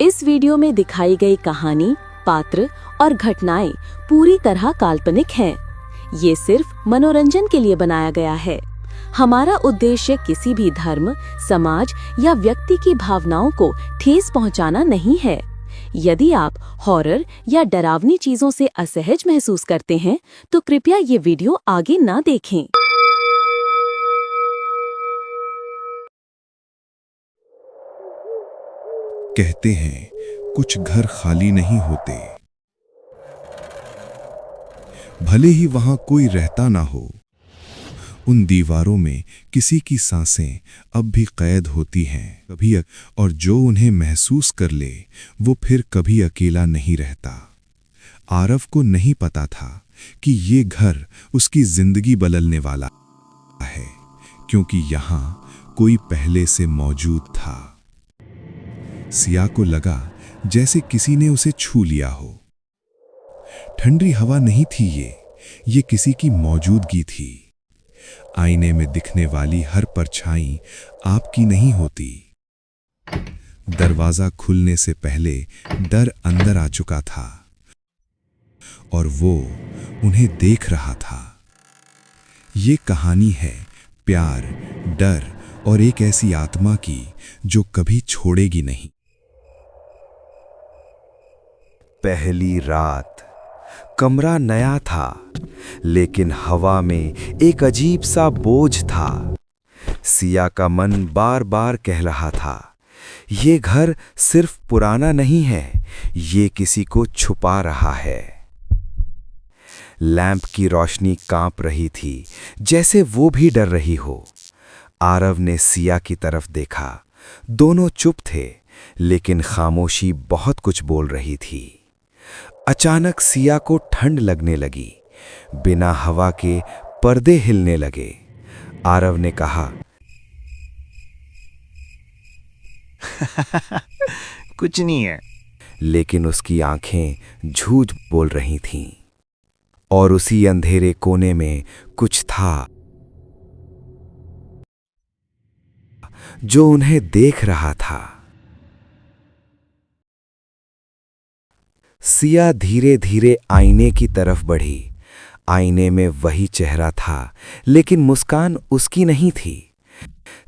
इस वीडियो में दिखाई गई कहानी, पात्र और घटनाएं पूरी तरह काल्पनिक हैं। ये सिर्फ मनोरंजन के लिए बनाया गया है। हमारा उद्देश्य किसी भी धर्म, समाज या व्यक्ति की भावनाओं को ठेस पहुंचाना नहीं है। यदि आप हॉरर या डरावनी चीजों से असहज महसूस करते हैं, तो कृपया ये वीडियो आगे ना देखें। कहते हैं कुछ घर खाली नहीं होते, भले ही वहां कोई रहता ना हो। उन दीवारों में किसी की सांसें अब भी कैद होती हैं कभी, और जो उन्हें महसूस कर ले वो फिर कभी अकेला नहीं रहता। आरव को नहीं पता था कि ये घर उसकी जिंदगी बदलने वाला है, क्योंकि यहां कोई पहले से मौजूद था। सिया को लगा जैसे किसी ने उसे छू लिया हो। ठंडी हवा नहीं थी ये किसी की मौजूदगी थी। आईने में दिखने वाली हर परछाई आपकी नहीं होती। दरवाजा खुलने से पहले डर अंदर आ चुका था और वो उन्हें देख रहा था। ये कहानी है प्यार, डर और एक ऐसी आत्मा की जो कभी छोड़ेगी नहीं। पहली रात। कमरा नया था, लेकिन हवा में एक अजीब सा बोझ था। सिया का मन बार बार कह रहा था, ये घर सिर्फ पुराना नहीं है, ये किसी को छुपा रहा है। लैंप की रोशनी कांप रही थी, जैसे वो भी डर रही हो। आरव ने सिया की तरफ देखा। दोनों चुप थे, लेकिन खामोशी बहुत कुछ बोल रही थी। अचानक सिया को ठंड लगने लगी। बिना हवा के पर्दे हिलने लगे। आरव ने कहा, कुछ नहीं है। लेकिन उसकी आंखें झूठ बोल रही थीं। और उसी अंधेरे कोने में कुछ था जो उन्हें देख रहा था। सिया धीरे धीरे आईने की तरफ बढ़ी। आईने में वही चेहरा था, लेकिन मुस्कान उसकी नहीं थी।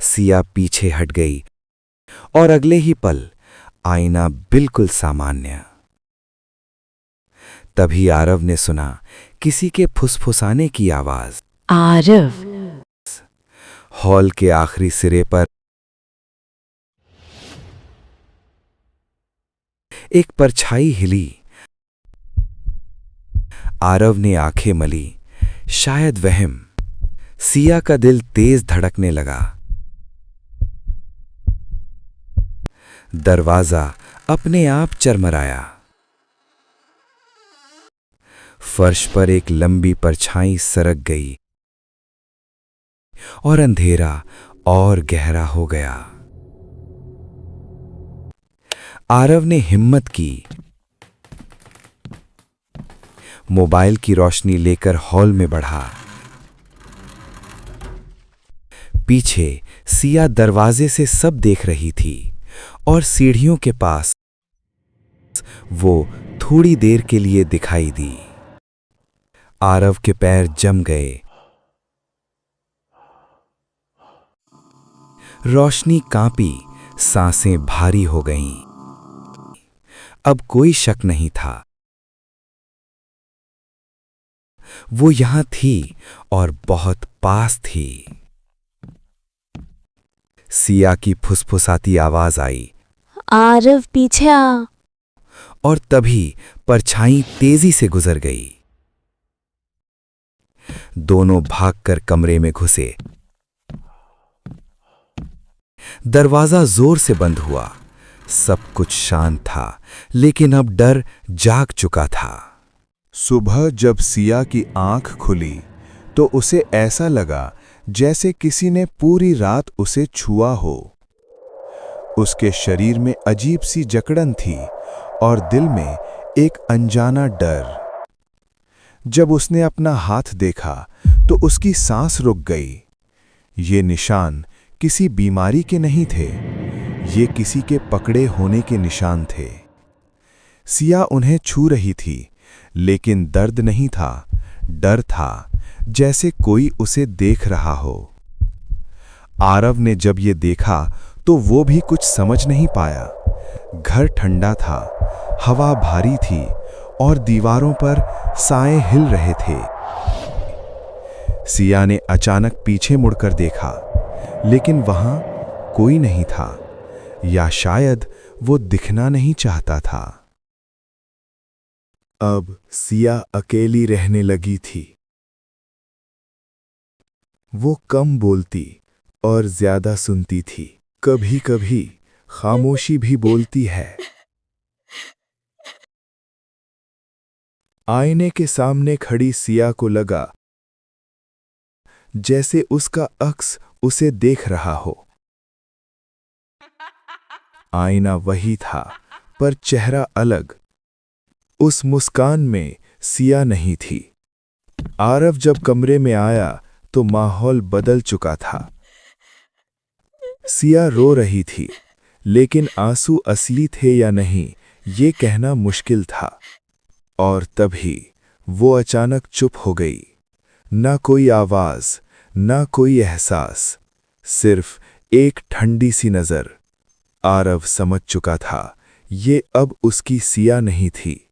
सिया पीछे हट गई और अगले ही पल आईना बिल्कुल सामान्य। तभी आरव ने सुना किसी के फुसफुसाने की आवाज। आरव। हॉल के आखिरी सिरे पर एक परछाई हिली। आरव ने आंखें मली। शायद वहम। सिया का दिल तेज धड़कने लगा। दरवाजा अपने आप चरमराया। फर्श पर एक लंबी परछाई सरक गई और अंधेरा और गहरा हो गया। आरव ने हिम्मत की। मोबाइल की रोशनी लेकर हॉल में बढ़ा। पीछे सिया दरवाजे से सब देख रही थी और सीढ़ियों के पास वो थोड़ी देर के लिए दिखाई दी। आरव के पैर जम गए। रोशनी कांपी, सांसें भारी हो गईं। अब कोई शक नहीं था, वो यहां थी और बहुत पास थी। सिया की फुसफुसाती आवाज आई, आरव पीछे आ। और तभी परछाई तेजी से गुजर गई। दोनों भागकर कमरे में घुसे। दरवाजा जोर से बंद हुआ। सब कुछ शांत था, लेकिन अब डर जाग चुका था। सुबह जब सिया की आंख खुली तो उसे ऐसा लगा जैसे किसी ने पूरी रात उसे छुआ हो। उसके शरीर में अजीब सी जकड़न थी और दिल में एक अनजाना डर। जब उसने अपना हाथ देखा तो उसकी सांस रुक गई। ये निशान किसी बीमारी के नहीं थे, ये किसी के पकड़े होने के निशान थे। सिया उन्हें छू रही थी, लेकिन दर्द नहीं था, डर था, जैसे कोई उसे देख रहा हो। आरव ने जब ये देखा तो वो भी कुछ समझ नहीं पाया। घर ठंडा था, हवा भारी थी और दीवारों पर साए हिल रहे थे। सिया ने अचानक पीछे मुड़कर देखा, लेकिन वहां कोई नहीं था, या शायद वो दिखना नहीं चाहता था। अब सिया अकेली रहने लगी थी। वो कम बोलती और ज्यादा सुनती थी। कभी-कभी खामोशी भी बोलती है। आईने के सामने खड़ी सिया को लगा जैसे उसका अक्स उसे देख रहा हो। आईना वही था, पर चेहरा अलग। उस मुस्कान में सिया नहीं थी। आरव जब कमरे में आया तो माहौल बदल चुका था। सिया रो रही थी, लेकिन आंसू असली थे या नहीं, ये कहना मुश्किल था। और तभी वो अचानक चुप हो गई। ना कोई आवाज, ना कोई एहसास, सिर्फ एक ठंडी सी नजर। आरव समझ चुका था, ये अब उसकी सिया नहीं थी।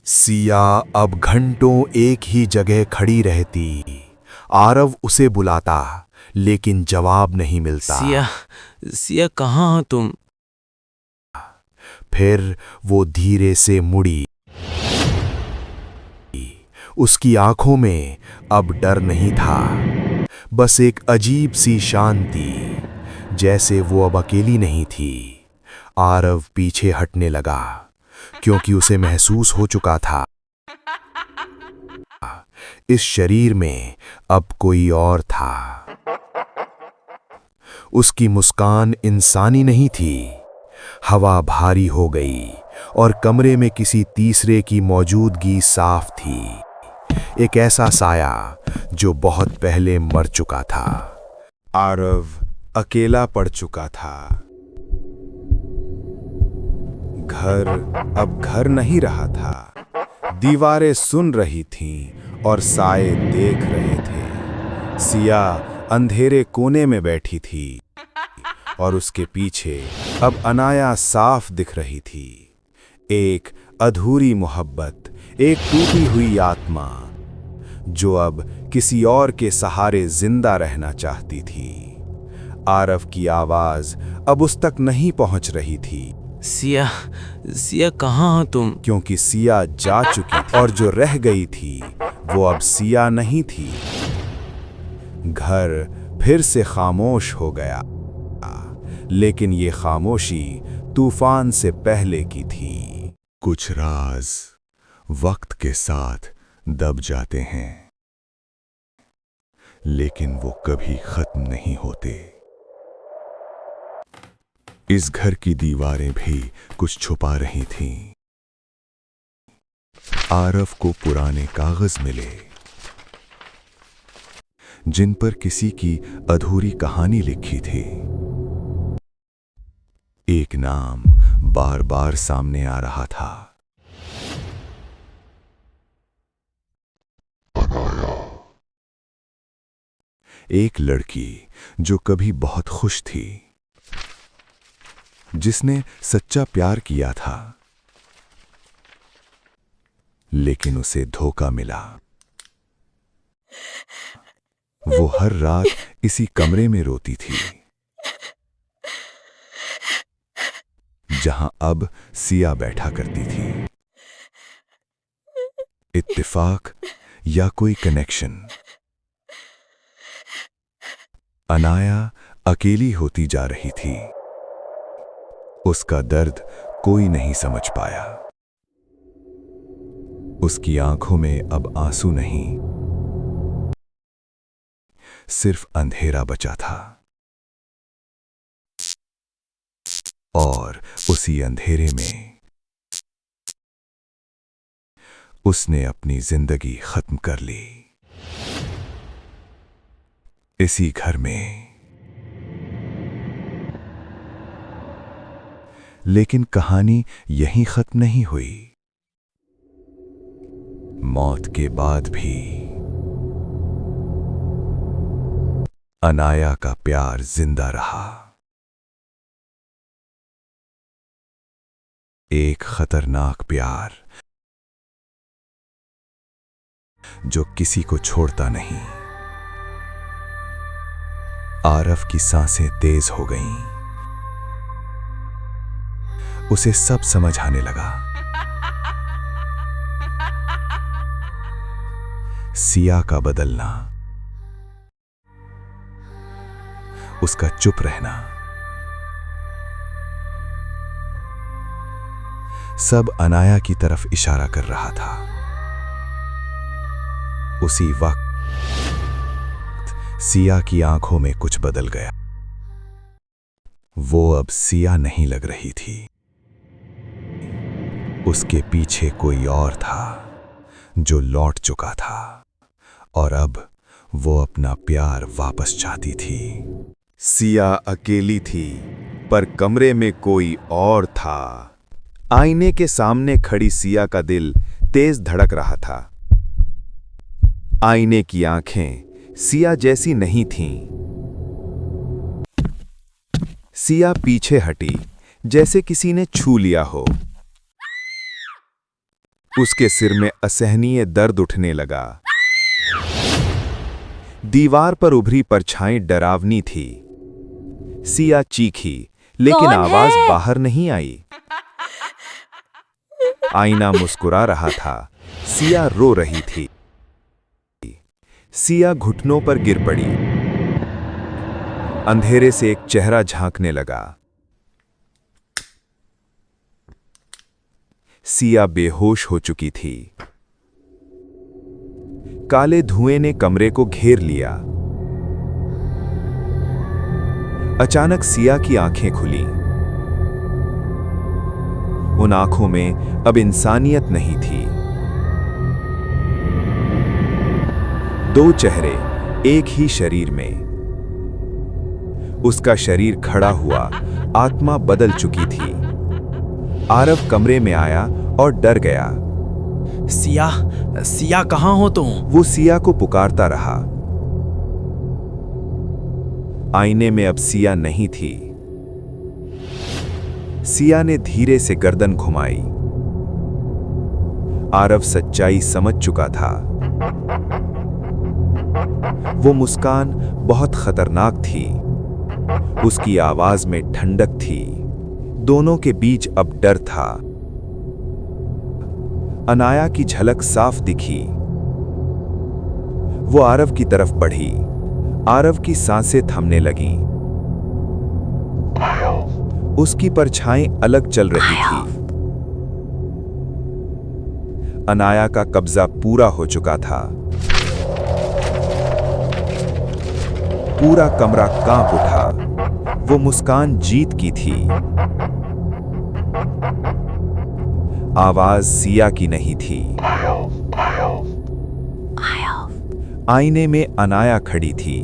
सिया अब घंटों एक ही जगह खड़ी रहती। आरव उसे बुलाता, लेकिन जवाब नहीं मिलता। सिया, सिया कहाँ हो तुम? फिर वो धीरे से मुड़ी। उसकी आंखों में अब डर नहीं था, बस एक अजीब सी शांति, जैसे वो अब अकेली नहीं थी। आरव पीछे हटने लगा, क्योंकि उसे महसूस हो चुका था इस शरीर में अब कोई और था। उसकी मुस्कान इंसानी नहीं थी। हवा भारी हो गई और कमरे में किसी तीसरे की मौजूदगी साफ थी। एक ऐसा साया जो बहुत पहले मर चुका था। आरव अकेला पड़ चुका था। घर अब घर नहीं रहा था। दीवारें सुन रही थीं और साए देख रहे थे। सिया अंधेरे कोने में बैठी थी और उसके पीछे अब अनाया साफ दिख रही थी। एक अधूरी मोहब्बत, एक टूटी हुई आत्मा, जो अब किसी और के सहारे जिंदा रहना चाहती थी। आरव की आवाज अब उस तक नहीं पहुंच रही थी। सिया, सिया कहाँ हो तुम? क्योंकि सिया जा चुकी थी और जो रह गई थी वो अब सिया नहीं थी। घर फिर से खामोश हो गया, लेकिन ये खामोशी तूफान से पहले की थी। कुछ राज वक्त के साथ दब जाते हैं, लेकिन वो कभी खत्म नहीं होते। इस घर की दीवारें भी कुछ छुपा रही थीं। आरव को पुराने कागज मिले, जिन पर किसी की अधूरी कहानी लिखी थी। एक नाम बार बार सामने आ रहा था, एक लड़की जो कभी बहुत खुश थी, जिसने सच्चा प्यार किया था, लेकिन उसे धोखा मिला। वो हर रात इसी कमरे में रोती थी, जहां अब सिया बैठा करती थी। इत्तेफाक या कोई कनेक्शन? अनाया अकेली होती जा रही थी। उसका दर्द कोई नहीं समझ पाया। उसकी आंखों में अब आंसू नहीं, सिर्फ अंधेरा बचा था। और उसी अंधेरे में उसने अपनी जिंदगी खत्म कर ली। इसी घर में। लेकिन कहानी यहीं खत्म नहीं हुई। मौत के बाद भी अनाया का प्यार जिंदा रहा। एक खतरनाक प्यार जो किसी को छोड़ता नहीं। आरव की सांसें तेज हो गईं। उसे सब समझ आने लगा। सिया का बदलना, उसका चुप रहना, सब अनाया की तरफ इशारा कर रहा था। उसी वक्त सिया की आंखों में कुछ बदल गया। वो अब सिया नहीं लग रही थी। उसके पीछे कोई और था जो लौट चुका था, और अब वो अपना प्यार वापस चाहती थी। सिया अकेली थी, पर कमरे में कोई और था। आईने के सामने खड़ी सिया का दिल तेज धड़क रहा था। आईने की आंखें सिया जैसी नहीं थीं। सिया पीछे हटी, जैसे किसी ने छू लिया हो। उसके सिर में असहनीय दर्द उठने लगा। दीवार पर उभरी परछाई डरावनी थी। सिया चीखी, लेकिन कौन आवाज है? बाहर नहीं आई। आईना मुस्कुरा रहा था। सिया रो रही थी। सिया घुटनों पर गिर पड़ी। अंधेरे से एक चेहरा झांकने लगा। सिया बेहोश हो चुकी थी। काले धुएं ने कमरे को घेर लिया। अचानक सिया की आंखें खुली। उन आंखों में अब इंसानियत नहीं थी। दो चेहरे एक ही शरीर में। उसका शरीर खड़ा हुआ, आत्मा बदल चुकी थी। आरव कमरे में आया और डर गया। सिया, सिया कहाँ हो तुम? वो सिया को पुकारता रहा। आईने में अब सिया नहीं थी। सिया ने धीरे से गर्दन घुमाई। आरव सच्चाई समझ चुका था। वो मुस्कान बहुत खतरनाक थी। उसकी आवाज में ठंडक थी। दोनों के बीच अब डर था। अनाया की झलक साफ दिखी। वो आरव की तरफ बढ़ी। आरव की सांसें थमने लगीं। उसकी परछाई अलग चल रही थी। अनाया का कब्जा पूरा हो चुका था। पूरा कमरा कांप उठा। वो मुस्कान जीत की थी। आवाज सिया की नहीं थी। आईने में अनाया खड़ी थी।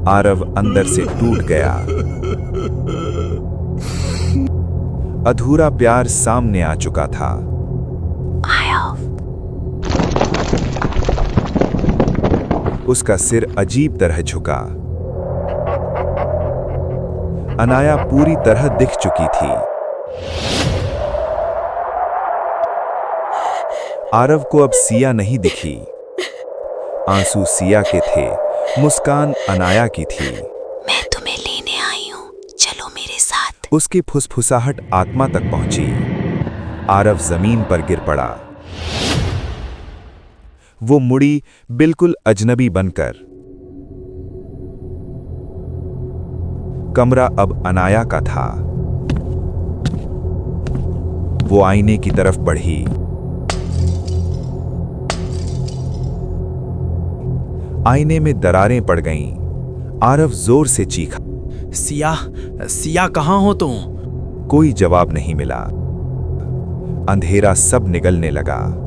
आरव अंदर से टूट गया। अधूरा प्यार सामने आ चुका था। उसका सिर अजीब तरह झुका। अनाया पूरी तरह दिख चुकी थी। आरव को अब सिया नहीं दिखी। आंसू सिया के थे, मुस्कान अनाया की थी। मैं तुम्हें लेने आई हूँ, चलो मेरे साथ। उसकी फुसफुसाहट आत्मा तक पहुंची। आरव जमीन पर गिर पड़ा। वो मुड़ी, बिल्कुल अजनबी बनकर। कमरा अब अनाया का था। वो आईने की तरफ बढ़ी। आईने में दरारें पड़ गईं। आरव जोर से चीखा। सिया, सिया कहाँ हो तुम? कोई जवाब नहीं मिला। अंधेरा सब निगलने लगा।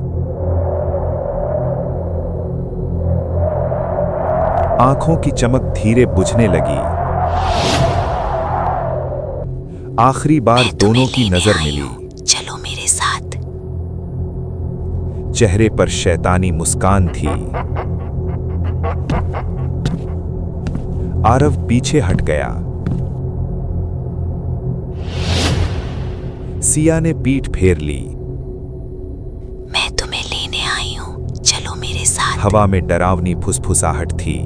आंखों की चमक धीरे बुझने लगी। आखिरी बार दोनों की नजर मिली। चलो मेरे साथ। चेहरे पर शैतानी मुस्कान थी। आरव पीछे हट गया। सिया ने पीठ फेर ली। मैं तुम्हें लेने आई हूँ, चलो मेरे साथ। हवा में डरावनी फुसफुसाहट थी।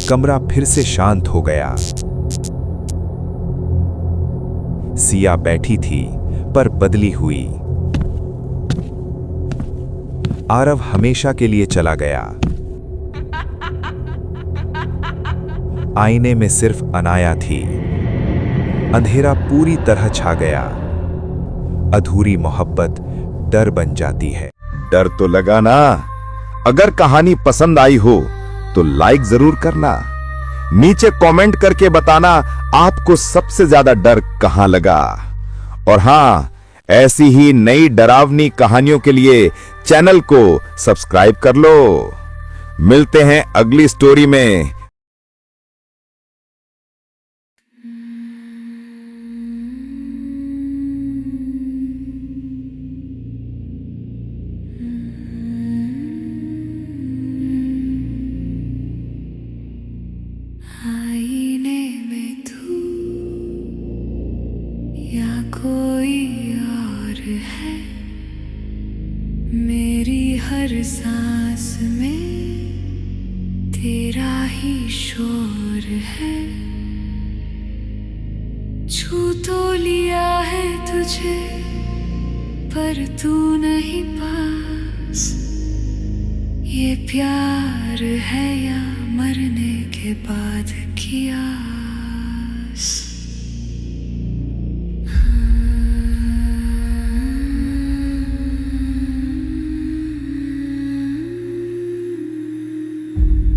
कमरा फिर से शांत हो गया। सिया बैठी थी पर बदली हुई। आरव हमेशा के लिए चला गया। आईने में सिर्फ अनाया थी। अंधेरा पूरी तरह छा गया। अधूरी मोहब्बत डर बन जाती है। डर तो लगा ना। अगर कहानी पसंद आई हो तो लाइक जरूर करना। नीचे कमेंट करके बताना आपको सबसे ज्यादा डर कहां लगा। और हां, ऐसी ही नई डरावनी कहानियों के लिए चैनल को सब्सक्राइब कर लो। मिलते हैं अगली स्टोरी में। आईने में तू या कोई और है, मेरी हर सांस में तेरा ही शोर है। छू तो लिया है तुझे पर तू नहीं पास। ये प्यार है या मरने के बाद की आस।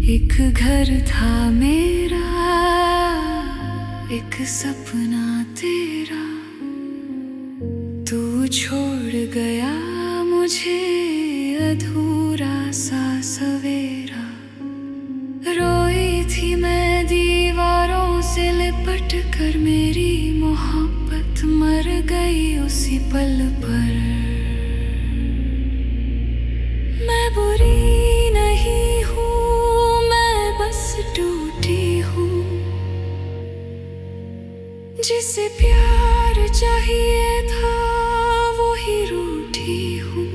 एक घर था मेरा, एक सपना तेरा, तू छोड़ गया मुझे अधूरा सा सवेरा। रोई थी मैं दीवारों से लिपट कर, मेरी मोहब्बत मर गई उसी पल पर। मैं बुरी नहीं हूँ, मैं बस टूटी हूँ। जिसे प्यार चाहिए था वो ही रूठी हूँ।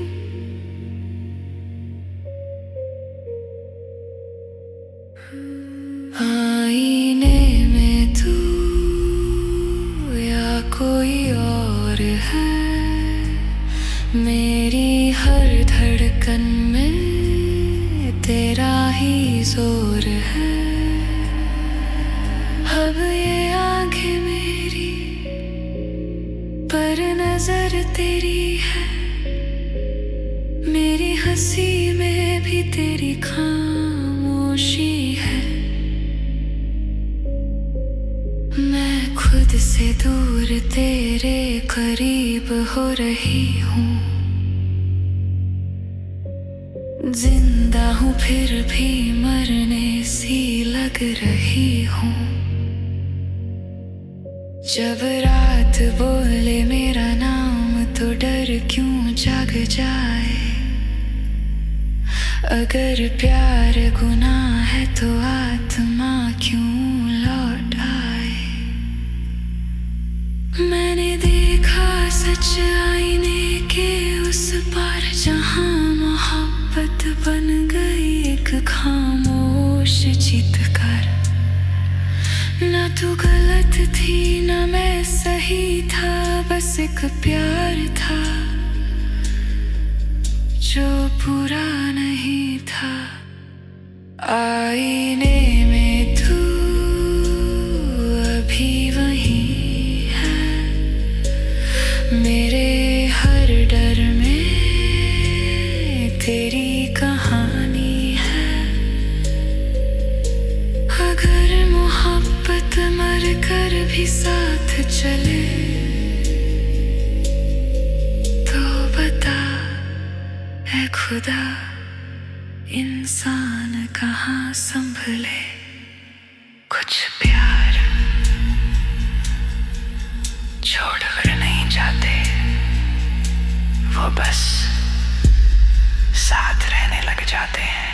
आईने में तू या कोई और है, मेरी हर धड़कन में तेरा ही जोर है। अब ये आंखें मेरी पर नजर तेरी है, मेरी हंसी में भी तेरी खामोशी है। मैं खुद से दूर तेरे करीब हो रही हूँ। जिंदा हूँ फिर भी मरने सी लग रही हूँ। जब रात बोले मेरा नाम तो डर क्यों जाग जाए। अगर प्यार गुनाह है तो आत्मा क्यों लौट आए। मैंने देखा सच आईने के उस पार, जहां मोहब्बत बन गई एक खामोश चित्कार। ना तू गलत थी ना मैं सही था, बस एक प्यार था जो पूरा नहीं था। आईने में तू अभी वही है, मेरे हर डर में तेरी कहानी है। अगर मोहब्बत मर कर भी साथ चले तो बता, है खुदा इंसान का कहाँ संभले कुछ प्यार, छोड़कर नहीं जाते वो, बस साथ रहने लग जाते हैं।